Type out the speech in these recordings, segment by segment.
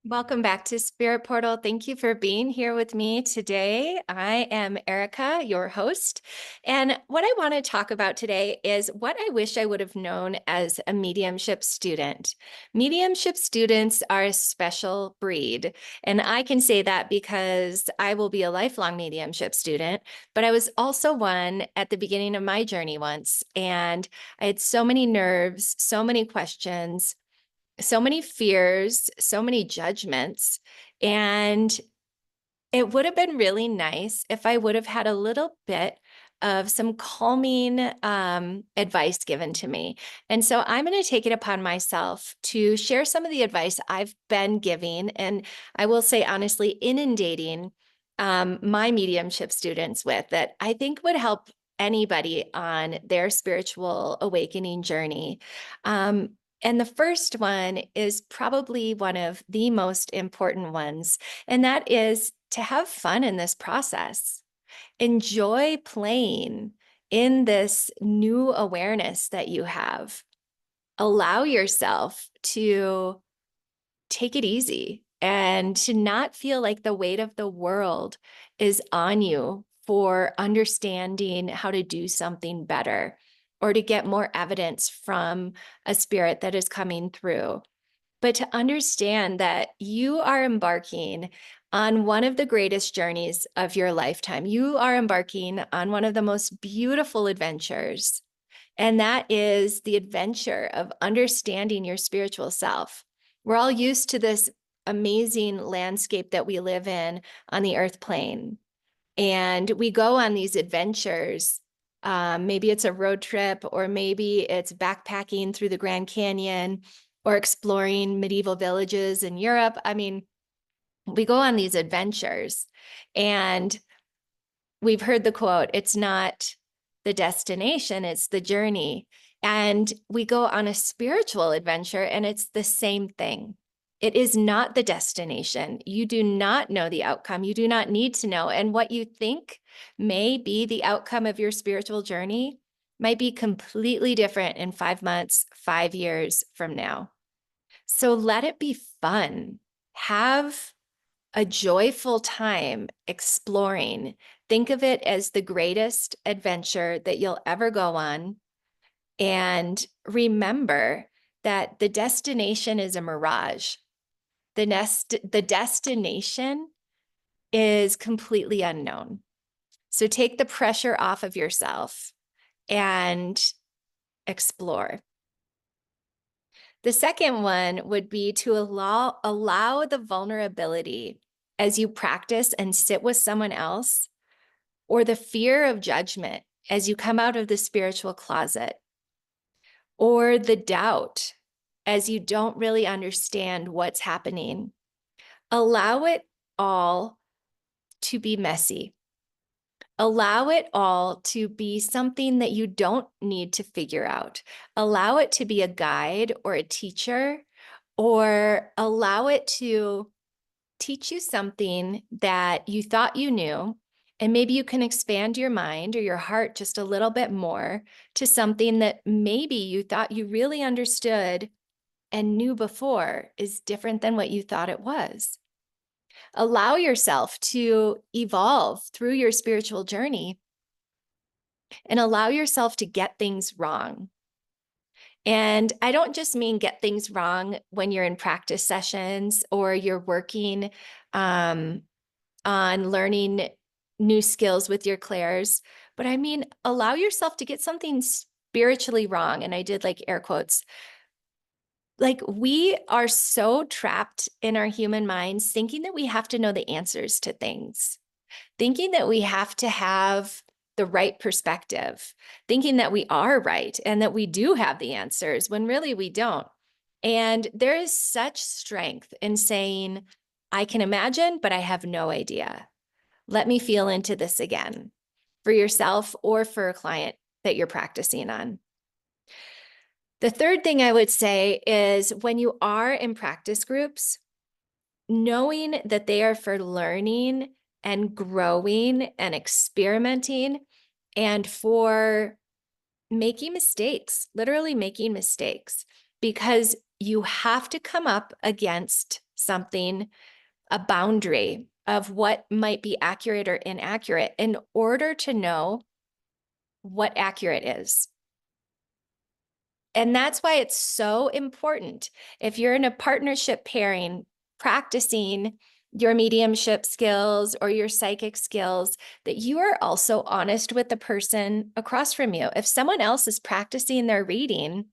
Welcome back to Spirit Portal. Thank you for being here with me today. I am Erika, your host. And what I want to talk about today is what I wish I would have known as a mediumship student. Mediumship students are a special breed. And I can say that because I will be a lifelong mediumship student, but I was also one at the beginning of my journey once. And I had so many nerves, so many questions, so many fears, so many judgments. And it would have been really nice if I would have had a little bit of some calming advice given to me. And so I'm going to take it upon myself to share some of the advice I've been giving. And I will say, honestly, inundating my mediumship students with that I think would help anybody on their spiritual awakening journey. And the first one is probably one of the most important ones, and that is to have fun in this process. Enjoy playing in this new awareness that you have. Allow yourself to take it easy and to not feel like the weight of the world is on you for understanding how to do something better or to get more evidence from a spirit that is coming through, but to understand that you are embarking on one of the greatest journeys of your lifetime. You are embarking on one of the most beautiful adventures, and that is the adventure of understanding your spiritual self. We're all used to this amazing landscape that we live in on the earth plane, and we go on these adventures. Maybe it's a road trip, or maybe it's backpacking through the Grand Canyon, or exploring medieval villages in Europe. I mean, we go on these adventures, and we've heard the quote, it's not the destination, it's the journey. And we go on a spiritual adventure, and it's the same thing. It is not the destination. You do not know the outcome. You do not need to know. And what you think may be the outcome of your spiritual journey might be completely different in 5 months, 5 years from now. So let it be fun. Have a joyful time exploring. Think of it as the greatest adventure that you'll ever go on. And remember that the destination is a mirage. The destination is completely unknown. So take the pressure off of yourself and explore. The second one would be to allow the vulnerability as you practice and sit with someone else, or the fear of judgment as you come out of the spiritual closet, or the doubt as you don't really understand what's happening. Allow it all to be messy. Allow it all to be something that you don't need to figure out. Allow it to be a guide or a teacher, or allow it to teach you something that you thought you knew. And maybe you can expand your mind or your heart just a little bit more to something that maybe you thought you really understood and knew before is different than what you thought it was. Allow yourself to evolve through your spiritual journey and allow yourself to get things wrong. And I don't just mean get things wrong when you're in practice sessions or you're working on learning new skills with your clairs, but I mean, allow yourself to get something spiritually wrong. And I did like air quotes. Like, we are so trapped in our human minds thinking that we have to know the answers to things, thinking that we have to have the right perspective, thinking that we are right and that we do have the answers when really we don't. And there is such strength in saying, I can imagine, but I have no idea. Let me feel into this again, for yourself or for a client that you're practicing on. The third thing I would say is when you are in practice groups, knowing that they are for learning and growing and experimenting and for making mistakes, literally making mistakes, because you have to come up against something, a boundary of what might be accurate or inaccurate in order to know what accurate is. And that's why it's so important if you're in a partnership pairing, practicing your mediumship skills or your psychic skills, that you are also honest with the person across from you. If someone else is practicing their reading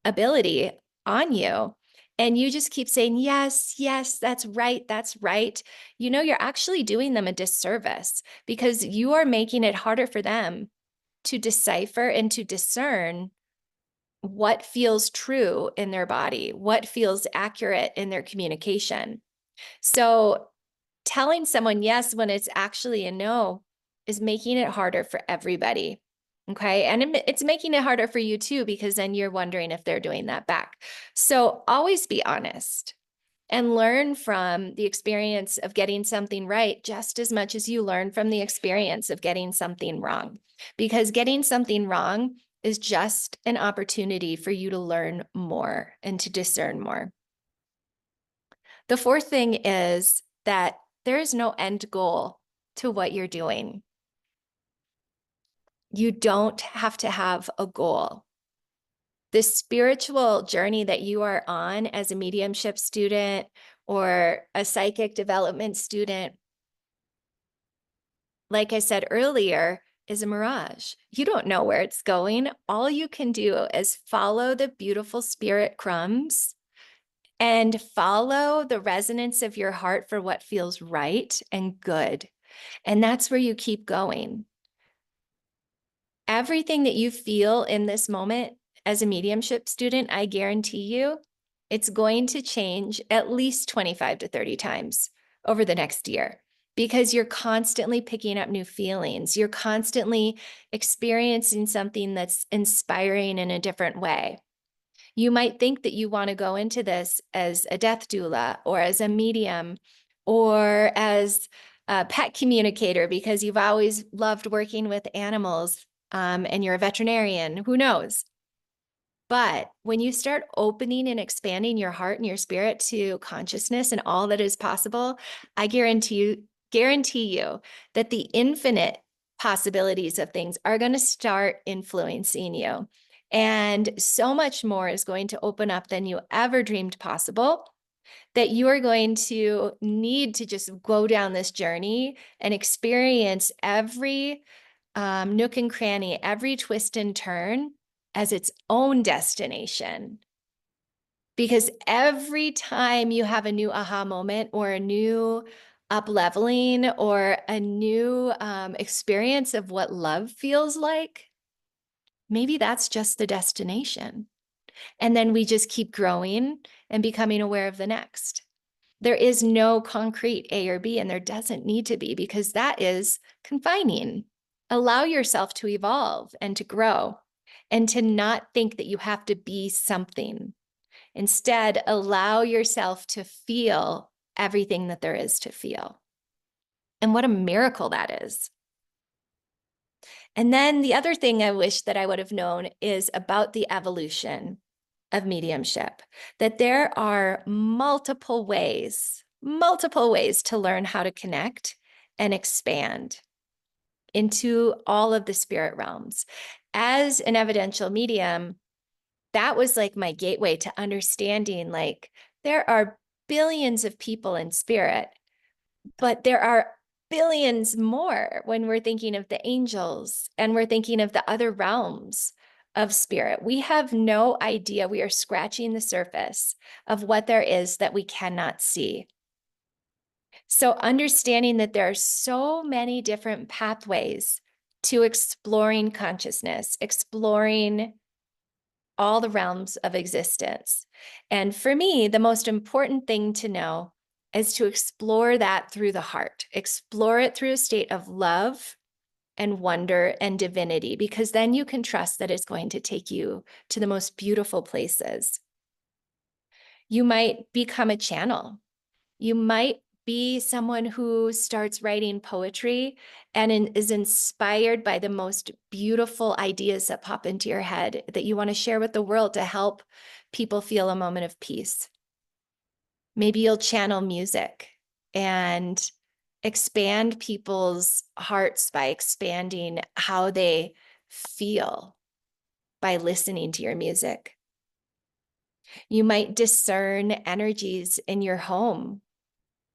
ability on you, and you just keep saying, yes, yes, that's right, you're actually doing them a disservice because you are making it harder for them to decipher and to discern what feels true in their body, what feels accurate in their communication. So telling someone yes when it's actually a no is making it harder for everybody. Okay. And it's making it harder for you too, because then you're wondering if they're doing that back. So always be honest and learn from the experience of getting something right just as much as you learn from the experience of getting something wrong. Because getting something wrong is just an opportunity for you to learn more and to discern more. The fourth thing is that there is no end goal to what you're doing. You don't have to have a goal. The spiritual journey that you are on as a mediumship student or a psychic development student, like I said earlier, is a mirage. You don't know where it's going. All you can do is follow the beautiful spirit crumbs and follow the resonance of your heart for what feels right and good. And that's where you keep going. Everything that you feel in this moment as a mediumship student, I guarantee you, it's going to change at least 25 to 30 times over the next year because you're constantly picking up new feelings. You're constantly experiencing something that's inspiring in a different way. You might think that you want to go into this as a death doula or as a medium or as a pet communicator because you've always loved working with animals, and you're a veterinarian, who knows? But when you start opening and expanding your heart and your spirit to consciousness and all that is possible, I guarantee you that the infinite possibilities of things are going to start influencing you. And so much more is going to open up than you ever dreamed possible, that you are going to need to just go down this journey and experience every nook and cranny, every twist and turn as its own destination. Because every time you have a new aha moment or a new up leveling or a new experience of what love feels like, maybe that's just the destination. And then we just keep growing and becoming aware of the next. There is no concrete A or B, and there doesn't need to be because that is confining. Allow yourself to evolve and to grow and to not think that you have to be something. Instead, allow yourself to feel everything that there is to feel. And what a miracle that is. And then the other thing I wish that I would have known is about the evolution of mediumship, that there are multiple ways to learn how to connect and expand into all of the spirit realms. As an evidential medium, that was like my gateway to understanding, like, there are billions of people in spirit, but there are billions more when we're thinking of the angels and we're thinking of the other realms of spirit. We have no idea. We are scratching the surface of what there is that we cannot see. So understanding that there are so many different pathways to exploring consciousness, exploring all the realms of existence. And for me, the most important thing to know is to explore that through the heart, explore it through a state of love and wonder and divinity, because then you can trust that it's going to take you to the most beautiful places. You might become a channel. You might be someone who starts writing poetry and is inspired by the most beautiful ideas that pop into your head that you want to share with the world to help people feel a moment of peace. Maybe you'll channel music and expand people's hearts by expanding how they feel by listening to your music. You might discern energies in your home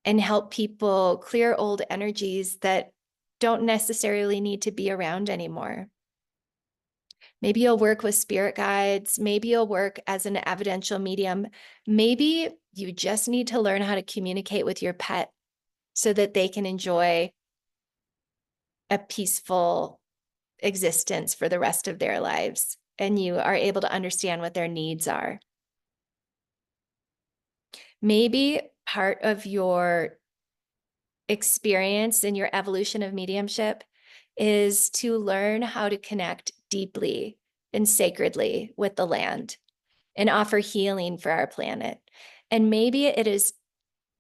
and help people clear old energies that don't necessarily need to be around anymore. Maybe you'll work with spirit guides. Maybe you'll work as an evidential medium. Maybe you just need to learn how to communicate with your pet so that they can enjoy a peaceful existence for the rest of their lives, and you are able to understand what their needs are. Maybe part of your experience in your evolution of mediumship is to learn how to connect deeply and sacredly with the land and offer healing for our planet. And maybe it is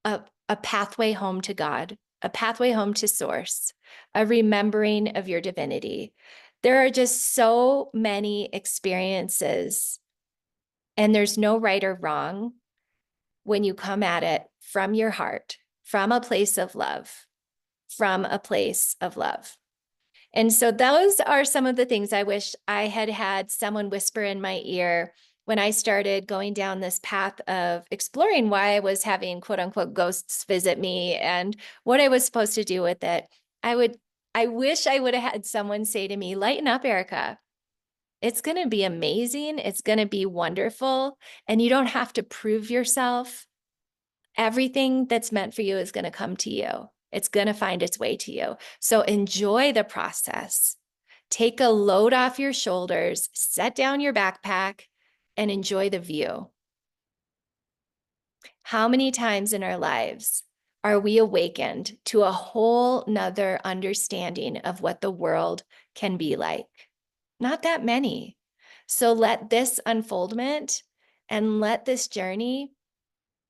a pathway home to God, a pathway home to source, a remembering of your divinity. There are just so many experiences, and there's no right or wrong when you come at it from your heart, from a place of love, from a place of love. And so those are some of the things I wish I had had someone whisper in my ear when I started going down this path of exploring why I was having quote unquote ghosts visit me and what I was supposed to do with it. I wish I would have had someone say to me, lighten up, Erika. It's going to be amazing. It's going to be wonderful. And you don't have to prove yourself. Everything that's meant for you is going to come to you. It's going to find its way to you. So enjoy the process. Take a load off your shoulders, set down your backpack, and enjoy the view. How many times in our lives are we awakened to a whole nother understanding of what the world can be like? Not that many. So let this unfoldment and let this journey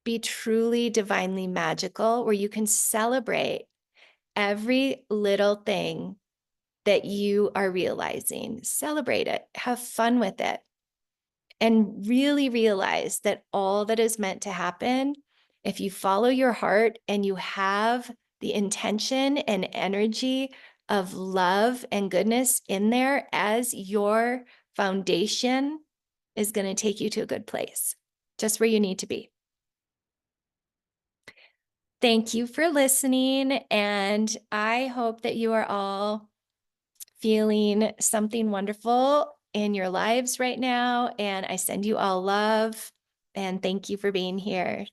be truly divinely magical, where you can celebrate every little thing that you are realizing. Celebrate it, have fun with it, and really realize that all that is meant to happen, if you follow your heart and you have the intention and energy of love and goodness in there as your foundation, is going to take you to a good place, just where you need to be. Thank you for listening, and I hope that you are all feeling something wonderful in your lives right now, and I send you all love, and thank you for being here.